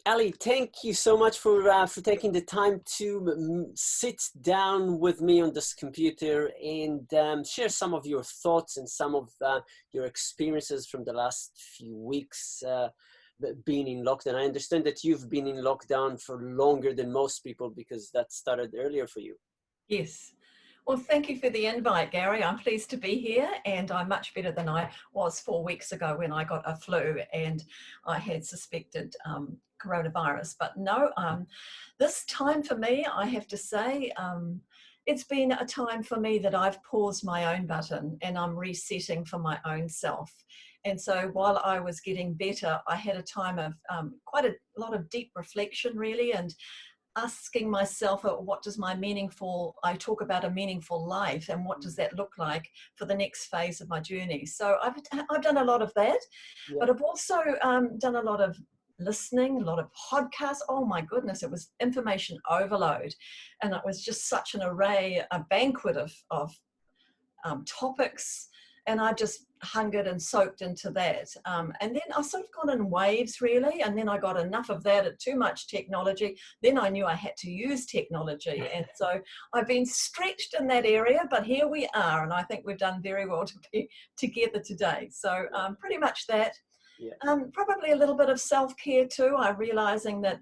Allie, thank you so much for taking the time to sit down with me on this computer and share some of your thoughts and some of your experiences from the last few weeks being in lockdown. I understand that you've been in lockdown for longer than most people because that started earlier for you. Yes. Well, thank you for the invite, Gary. I'm pleased to be here, and I'm much better than I was 4 weeks ago when I got a flu and I had suspected coronavirus. But no, this time for me, I have to say, it's been a time for me that I've paused my own button and I'm resetting for my own self. And so while I was getting better, I had a time of quite a lot of deep reflection, really, and asking myself, what does I talk about a meaningful life, and what does that look like for the next phase of my journey? So I've done a lot of that, Yeah. but I've also done a lot of listening, a lot of podcasts. Oh my goodness, it was information overload. And it was just such an array, a banquet of topics. And I just hungered and soaked into that. And then I sort of got in waves, really. And then I got enough of that, too much technology. Then I knew I had to use technology. And so I've been stretched in that area, but here we are. And I think we've done very well to be together today. So pretty much that. Yeah. Probably a little bit of self-care too. I'm realizing that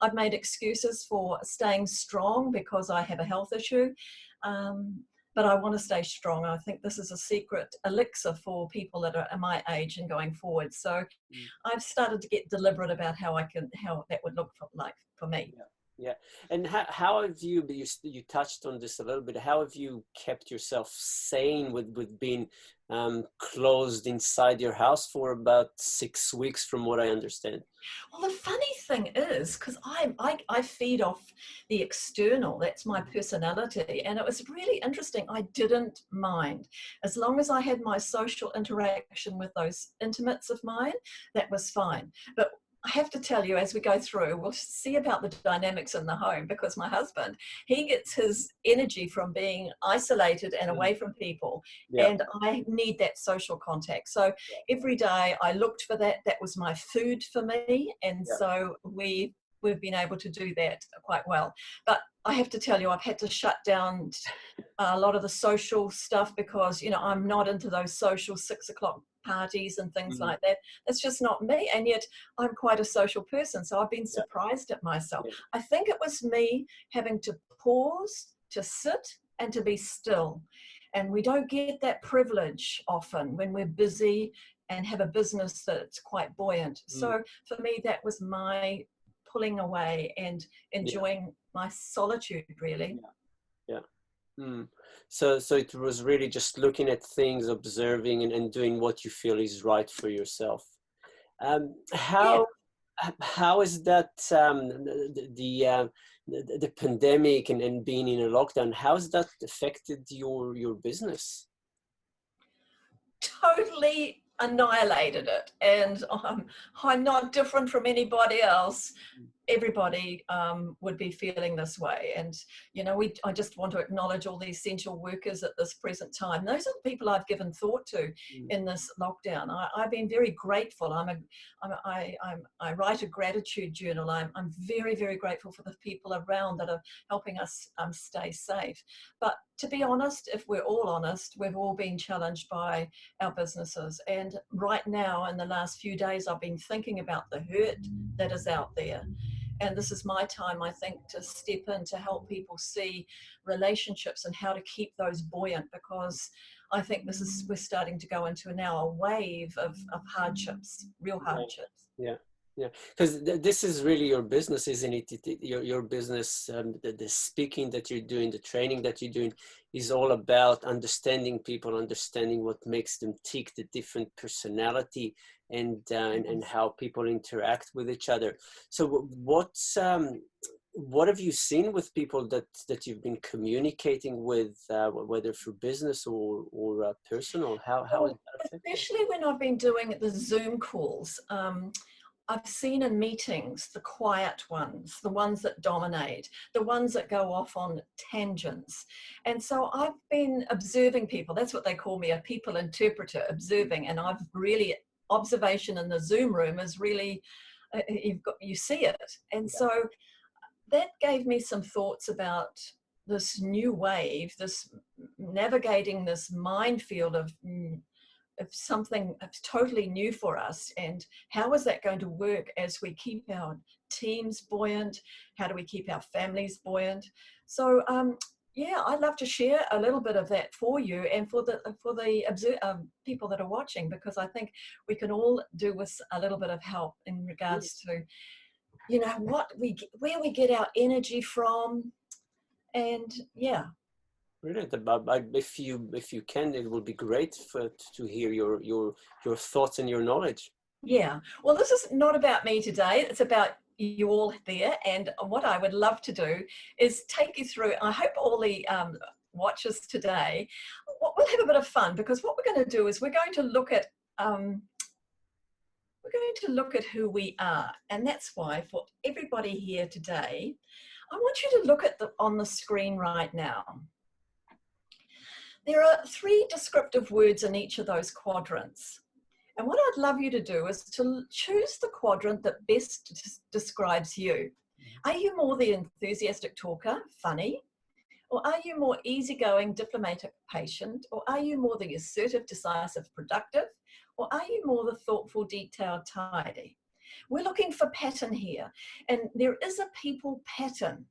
I've made excuses for staying strong because I have a health issue. But I want to stay strong. I think this is a secret elixir for people that are my age and going forward. So I've started to get deliberate about how that would look like for me. Yeah. Yeah. And how have you touched on this a little bit, how have you kept yourself sane with being closed inside your house for about 6 weeks, from what I understand? Well, the funny thing is, because I feed off the external, that's my personality, and it was really interesting. I didn't mind. As long as I had my social interaction with those intimates of mine, that was fine. But I have to tell you, as we go through, we'll see about the dynamics in the home, because my husband, he gets his energy from being isolated and away from people. Yeah. And I need that social contact. So every day I looked for that. That was my food for me. And so we've been able to do that quite well. But I have to tell you, I've had to shut down a lot of the social stuff because, I'm not into those social 6 o'clock parties and things like that. That's just not me. And yet I'm quite a social person. So I've been surprised at myself. I think it was me having to pause, to sit and to be still. And we don't get that privilege often when we're busy and have a business that's quite buoyant. So for me, that was my pulling away and enjoying my solitude, really. Yeah. So it was really just looking at things, observing and doing what you feel is right for yourself. How is that the pandemic and being in a lockdown, how has that affected your business? Totally annihilated it, and I'm not different from anybody else. Everybody would be feeling this way, and I just want to acknowledge all the essential workers at this present time. Those are the people I've given thought to in this lockdown. I've been very grateful. I write a gratitude journal. I'm very, very grateful for the people around that are helping us stay safe. But to be honest, if we're all honest, we've all been challenged by our businesses. And right now, in the last few days, I've been thinking about the hurt that is out there. And this is my time, I think, to step in to help people see relationships and how to keep those buoyant, because I think we're starting to go into now a wave of hardships, real hardships. Yeah. Yeah, because this is really your business, isn't it? Your business, the speaking that you're doing, the training that you're doing is all about understanding people, understanding what makes them tick, the different personality and how people interact with each other. So what have you seen with people that you've been communicating with, whether through business or personal? How is that affecting? Especially when I've been doing the Zoom calls, I've seen in meetings the quiet ones, the ones that dominate, the ones that go off on tangents. And so I've been observing people. That's what they call me, a people interpreter, observing. And I've really, observation in the Zoom room is really you see it. And Yeah. so that gave me some thoughts about this new wave, this navigating this minefield of something totally new for us, and how is that going to work as we keep our teams buoyant? How do we keep our families buoyant? So yeah, I'd love to share a little bit of that for you and for the people that are watching, because I think we can all do with a little bit of help in regards to, you know, where we get our energy from. And yeah. Brilliant. If you can, it would be great to hear your thoughts and your knowledge. Yeah, well, this is not about me today. It's about you all there. And what I would love to do is take you through. I hope all the watchers today, we'll have a bit of fun, because what we're going to do is we're going to look at who we are. And that's why for everybody here today, I want you to look at on the screen right now. There are 3 descriptive words in each of those quadrants. And what I'd love you to do is to choose the quadrant that best describes you. Are you more the enthusiastic talker, funny? Or are you more easygoing, diplomatic, patient? Or are you more the assertive, decisive, productive? Or are you more the thoughtful, detailed, tidy? We're looking for pattern here. And there is a people pattern.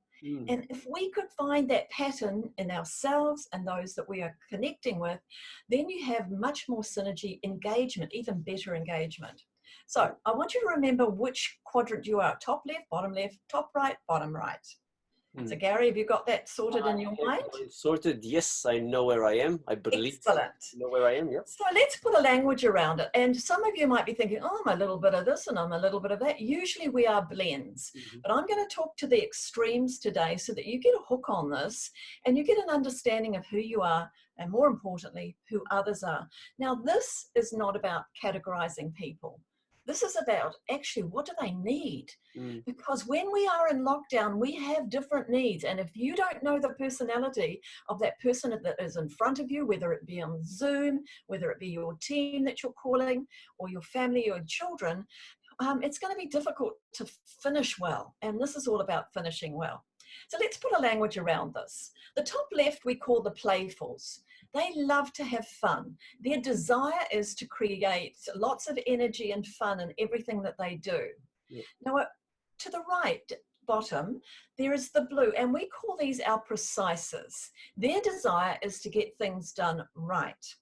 And if we could find that pattern in ourselves and those that we are connecting with, then you have much more synergy, engagement, even better engagement. So I want you to remember which quadrant you are: top left, top right, bottom right. So Gary, have you got that sorted in your mind? Sorted, yes, I know where I am. I believe. Excellent. I know where I am, yeah. So let's put a language around it. And some of you might be thinking, oh, I'm a little bit of this and I'm a little bit of that. Usually we are blends. But I'm going to talk to the extremes today so that you get a hook on this and you get an understanding of who you are, and more importantly, who others are. Now, this is not about categorizing people. This is about actually, what do they need? Because when we are in lockdown, we have different needs. And if you don't know the personality of that person that is in front of you, whether it be on Zoom, whether it be your team that you're calling, or your family or children, it's going to be difficult to finish well. And this is all about finishing well. So let's put a language around this. The top left we call the playfuls. They love to have fun. Their desire is to create lots of energy and fun in everything that they do. Yeah. Now, to the right bottom, there is the blue, and we call these our precisers. Their desire is to get things done right.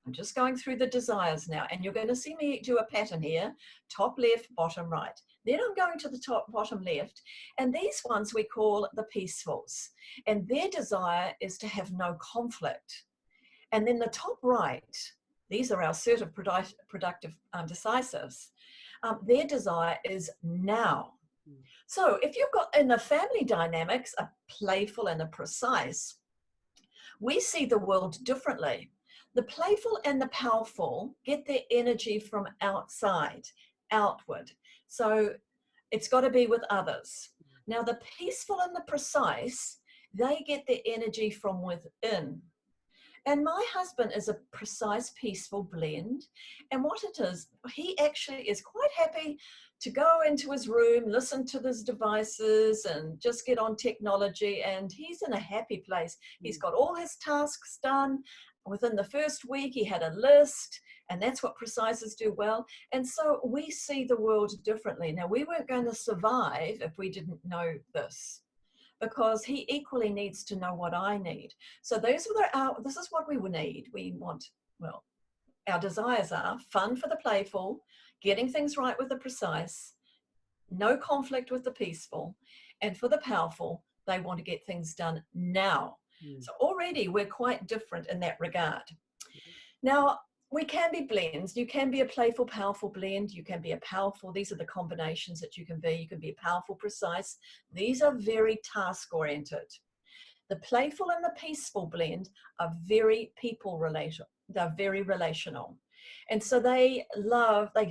I'm just going through the desires now, and you're going to see me do a pattern here: top left, bottom right. Then I'm going to the top, bottom left, and these ones we call the peacefuls, and their desire is to have no conflict. And then the top right, these are our assertive, productive, decisives. Their desire is now. So if you've got in the family dynamics a playful and a precise, we see the world differently. The playful and the powerful get their energy from outside, outward. So it's got to be with others. Now the peaceful and the precise, they get their energy from within. And my husband is a precise, peaceful blend. And what it is, he actually is quite happy to go into his room, listen to his devices and just get on technology. And he's in a happy place. He's got all his tasks done. Within the first week, he had a list, and that's what precisers do well. And so we see the world differently. Now, we weren't going to survive if we didn't know this, because he equally needs to know what I need. So this is what we need. We want, well, our desires are fun for the playful, getting things right with the precise, no conflict with the peaceful, and for the powerful, they want to get things done now. So already we're quite different in that regard. Now, we can be blends. You can be a playful, powerful blend. You can be a powerful. These are the combinations that you can be. You can be a powerful, precise. These are very task-oriented. The playful and the peaceful blend are very people-related. They're very relational. And so they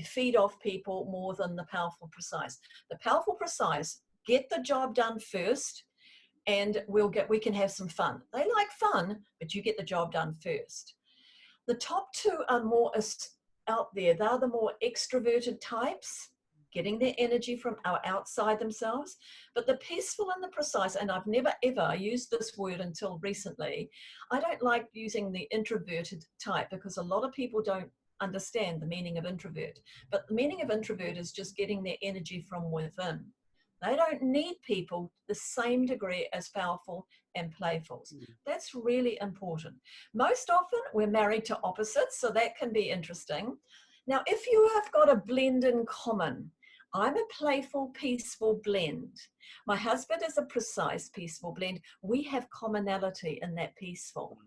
feed off people more than the powerful, precise. The powerful, precise get the job done first, and we can have some fun. They like fun, but you get the job done first. The top two are more out there. They're the more extroverted types. getting their energy from outside themselves. But the peaceful and the precise, and I've never ever used this word until recently. I don't like using the introverted type because a lot of people don't understand the meaning of introvert. But the meaning of introvert is just getting their energy from within. They don't need people the same degree as powerful and playfuls. That's really important. Most often we're married to opposites, so that can be interesting. Now, if you have got a blend in common, I'm a playful, peaceful blend. My husband is a precise, peaceful blend. We have commonality in that peaceful.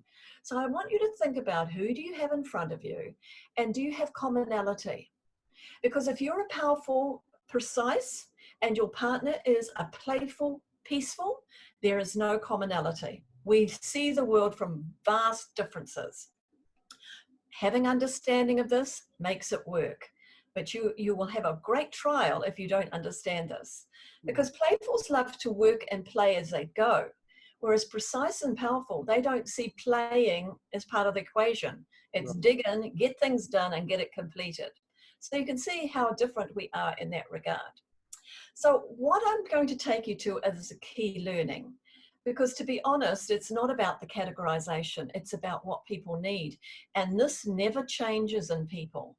So I want you to think about, who do you have in front of you, and do you have commonality? Because if you're a powerful, precise, and your partner is a playful, peaceful, there is no commonality. We see the world from vast differences. Having understanding of this makes it work. But you will have a great trial if you don't understand this. Because playfuls love to work and play as they go. Whereas precise and powerful, they don't see playing as part of the equation. It's dig in, get things done, and get it completed. So you can see how different we are in that regard. So what I'm going to take you to is a key learning. Because to be honest, it's not about the categorization. It's about what people need. And this never changes in people.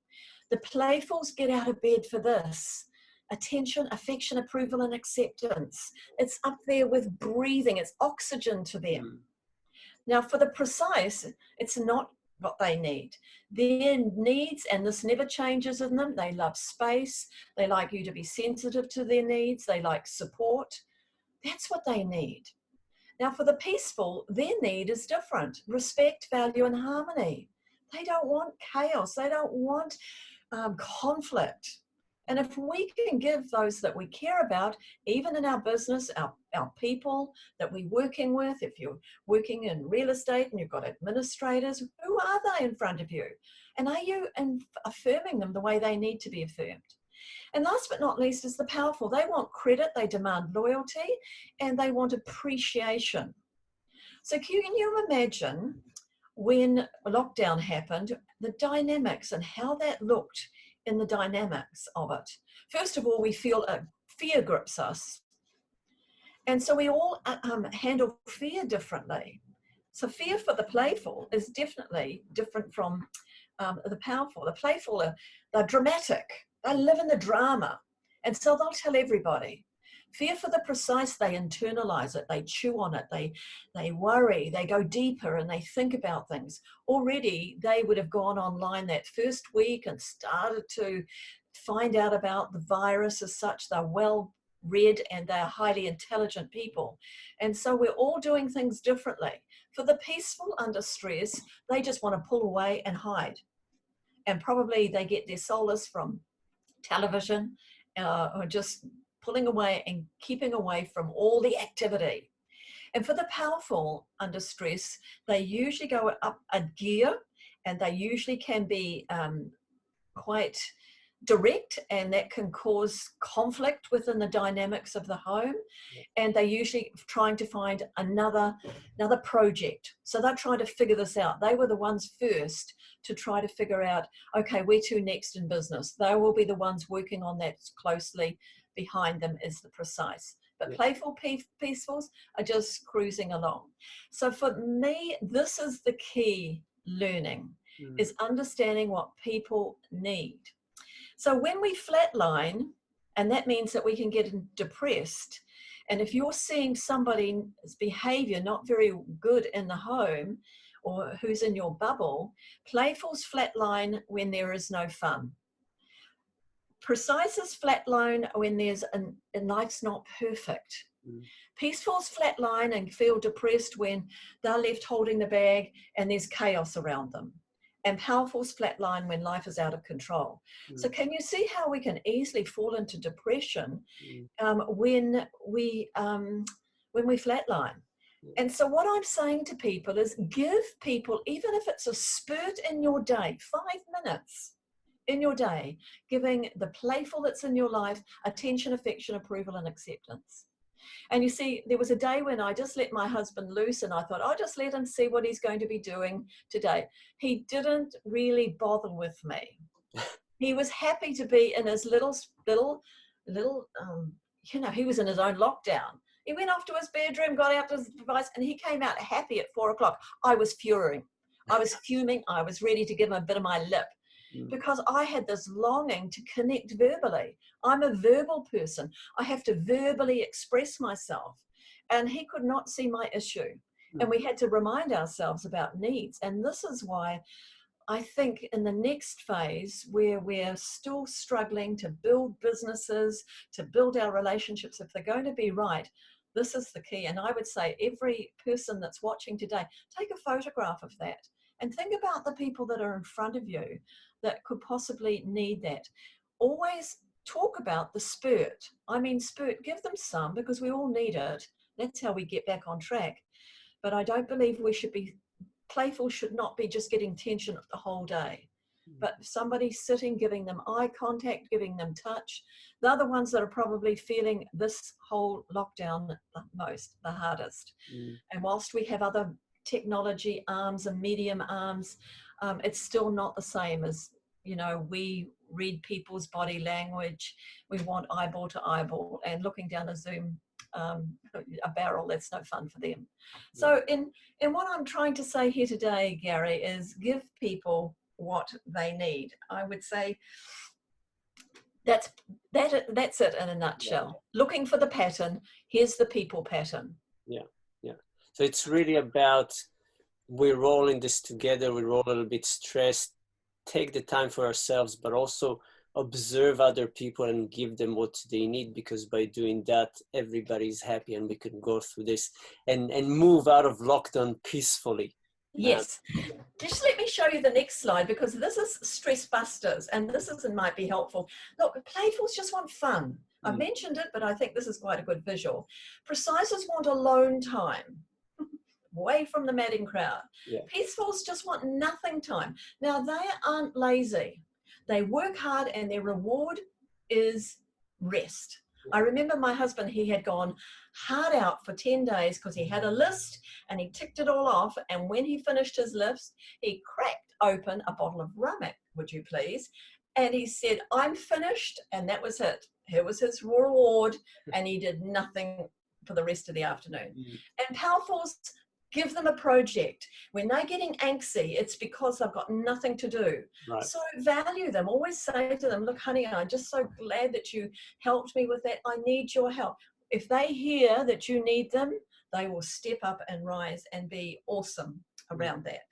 The playfuls get out of bed for this: attention, affection, approval, and acceptance. It's up there with breathing. It's oxygen to them. Now, for the precise, it's not what they need. Their needs, and this never changes in them, they love space. They like you to be sensitive to their needs. They like support. That's what they need. Now, for the peaceful, their need is different: respect, value, and harmony. They don't want chaos. They don't want conflict. And if we can give those that we care about, even in our business, our people that we're working with, if you're working in real estate and you've got administrators, who are they in front of you? And are you affirming them the way they need to be affirmed? And last but not least is the powerful. They want credit, they demand loyalty, and they want appreciation. So can you imagine when lockdown happened, the dynamics and how that looked in the dynamics of it? First of all, we feel fear grips us. And so we all handle fear differently. So fear for the playful is definitely different from the powerful. The playful they're dramatic. They live in the drama. And so they'll tell everybody. Fear for the precise, they internalize it, they chew on it, they worry, they go deeper, and they think about things. Already, they would have gone online that first week and started to find out about the virus as such. They're well read and they're highly intelligent people. And so we're all doing things differently. For the peaceful under stress, they just want to pull away and hide. And probably they get their solace from television or just pulling away and keeping away from all the activity. And for the powerful under stress, they usually go up a gear, and they usually can be quite direct, and that can cause conflict within the dynamics of the home. And they're usually trying to find another project. So they're trying to figure this out. They were the ones first to try to figure out, okay, where to next in business. They will be the ones working on that closely. Behind them is the precise. But playful peacefuls are just cruising along. So for me, this is the key learning, is understanding what people need. So when we flatline, and that means that we can get depressed, and if you're seeing somebody's behavior not very good in the home, or who's in your bubble, playfuls flatline when there is no fun. Precises flatline when there's and life's not perfect. Peacefuls flatline and feel depressed when they're left holding the bag and there's chaos around them. And powerfuls flatline when life is out of control. So can you see how we can easily fall into depression when we flatline? And so what I'm saying to people is, give people, even if it's a spurt in your day, 5 minutes in your day, giving the playful that's in your life attention, affection, approval, and acceptance. And you see, there was a day when I just let my husband loose, and I thought, I'll just let him see what he's going to be doing today. He didn't really bother with me. He was happy to be in his little, he was in his own lockdown. He went off to his bedroom, got out his device, and he came out happy at 4 o'clock. I was fuming. I was fuming. I was ready to give him a bit of my lip because I had this longing to connect verbally. I'm a verbal person. I have to verbally express myself. And he could not see my issue. And we had to remind ourselves about needs. And this is why I think in the next phase, where we're still struggling to build businesses, to build our relationships, if they're going to be right, this is the key. And I would say every person that's watching today, take a photograph of that and think about the people that are in front of you that could possibly need that. Always talk about the spurt. I mean, spurt, give them some, because we all need it. That's how we get back on track. But I don't believe we should be playful, should not be just getting tension the whole day. But somebody sitting, giving them eye contact, giving them touch, they're the ones that are probably feeling this whole lockdown the hardest. And whilst we have other technology arms and medium arms, it's still not the same as, we read people's body language. We want eyeball to eyeball, and looking down a Zoom a barrel, that's no fun for them. So in what I'm trying to say here today, Gary, is give people what they need. I would say that's it in a nutshell. Looking for the pattern. Here's the people pattern. Yeah. So it's really about, we're all in this together. We're all a little bit stressed. Take the time for ourselves, but also observe other people and give them what they need, because by doing that, everybody's happy and we can go through this and move out of lockdown peacefully. Yes. Just let me show you the next slide, because this is stress busters, and might be helpful. Look, playfuls just want fun. I've mentioned it, but I think this is quite a good visual. Precisers want alone time, away from the madding crowd. Peacefuls just want nothing time. Now, they aren't lazy. They work hard, and their reward is rest. I remember my husband, he had gone hard out for 10 days because he had a list and he ticked it all off. And when he finished his list, he cracked open a bottle of rum, would you please? And he said, I'm finished. And that was it. Here was his reward. And he did nothing for the rest of the afternoon. And powerfuls, give them a project. When they're getting angsty, it's because they've got nothing to do. So value them. Always say to them, look, honey, I'm just so glad that you helped me with that. I need your help. If they hear that you need them, they will step up and rise and be awesome around that.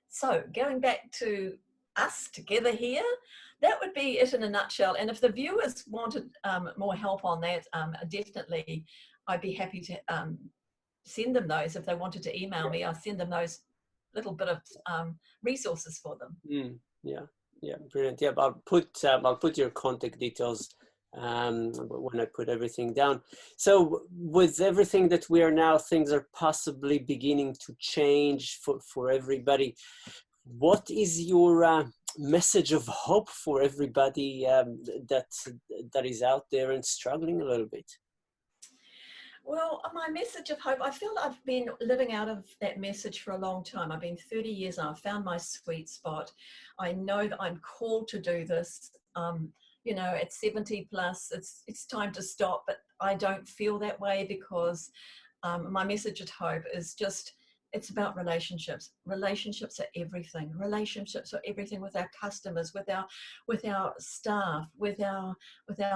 So going back to us together here, that would be it in a nutshell. And if the viewers wanted more help on that, definitely I'd be happy to send them those. If they wanted to email me, I'll send them those little bit of resources for them. Yeah, brilliant. Yeah, I'll put your contact details when I put everything down. So with everything that we are now, things are possibly beginning to change for everybody. What is your message of hope for everybody that is out there and struggling a little bit? Well, my message of hope, I feel I've been living out of that message for a long time. I've been 30 years and I've found my sweet spot. I know that I'm called to do this. At 70 plus, it's time to stop, but I don't feel that way, because my message of hope is just, it's about relationships. Relationships are everything. Relationships are everything with our customers, with our staff, with our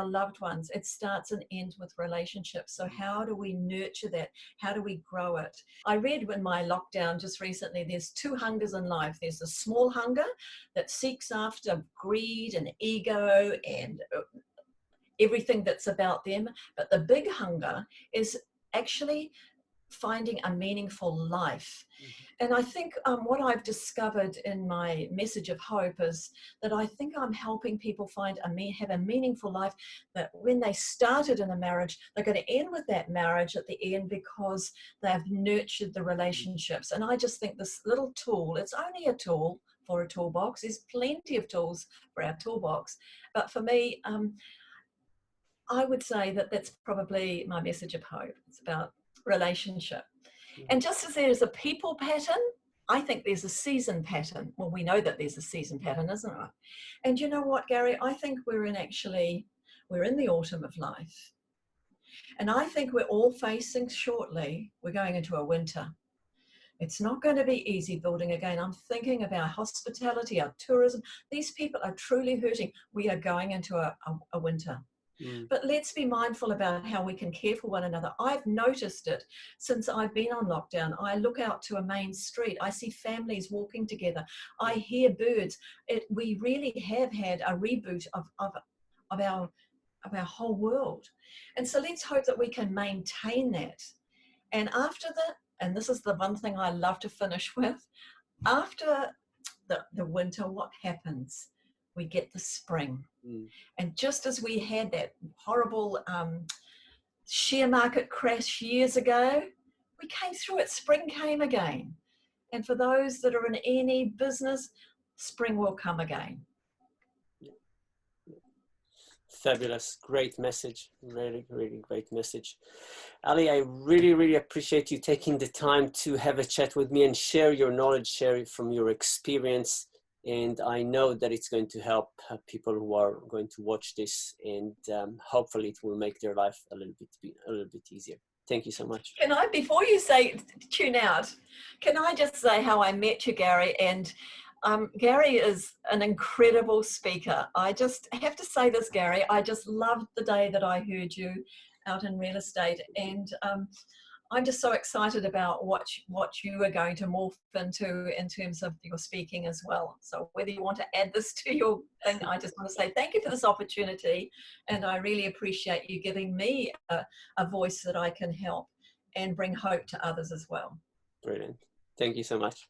loved ones. It starts and ends with relationships. So how do we nurture that? How do we grow it? I read in my lockdown just recently, there's two hungers in life. There's the small hunger that seeks after greed and ego and everything that's about them. But the big hunger is actually finding a meaningful life. And I think what I've discovered in my message of hope is that I think I'm helping people have a meaningful life, that when they started in a marriage, they're going to end with that marriage at the end because they've nurtured the relationships. And I just think this little tool, it's only a tool for a toolbox. There's plenty of tools for our toolbox. But for me, I would say that that's probably my message of hope. It's about relationship. And just as there's a people pattern, I think there's a season pattern. Well, we know that there's a season pattern, isn't it? And you know what, Gary? I think we're in the autumn of life. And I think we're all facing shortly, we're going into a winter. It's not going to be easy building again. I'm thinking of our hospitality, our tourism. These people are truly hurting. We are going into a winter. But let's be mindful about how we can care for one another. I've noticed it since I've been on lockdown. I look out to a main street. I see families walking together. I hear birds. We really have had a reboot of our whole world. And so let's hope that we can maintain that. And after that, and this is the one thing I love to finish with, after the winter, what happens? We get the spring. And just as we had that horrible share market crash years ago, we came through it. Spring came again. And for those that are in any business, spring will come again. Fabulous. Great message. Really, really great message. Allie, I really, really appreciate you taking the time to have a chat with me and share your knowledge, share it from your experience. And I know that it's going to help people who are going to watch this, and hopefully it will make their life a little bit easier. Thank you so much. Can I, before you say tune out, can I just say how I met you, Gary? And Gary is an incredible speaker. I just have to say this, Gary, I just loved the day that I heard you out in real estate. And I'm just so excited about what you are going to morph into in terms of your speaking as well. So whether you want to add this to your thing, I just want to say thank you for this opportunity. And I really appreciate you giving me a voice that I can help and bring hope to others as well. Brilliant. Thank you so much.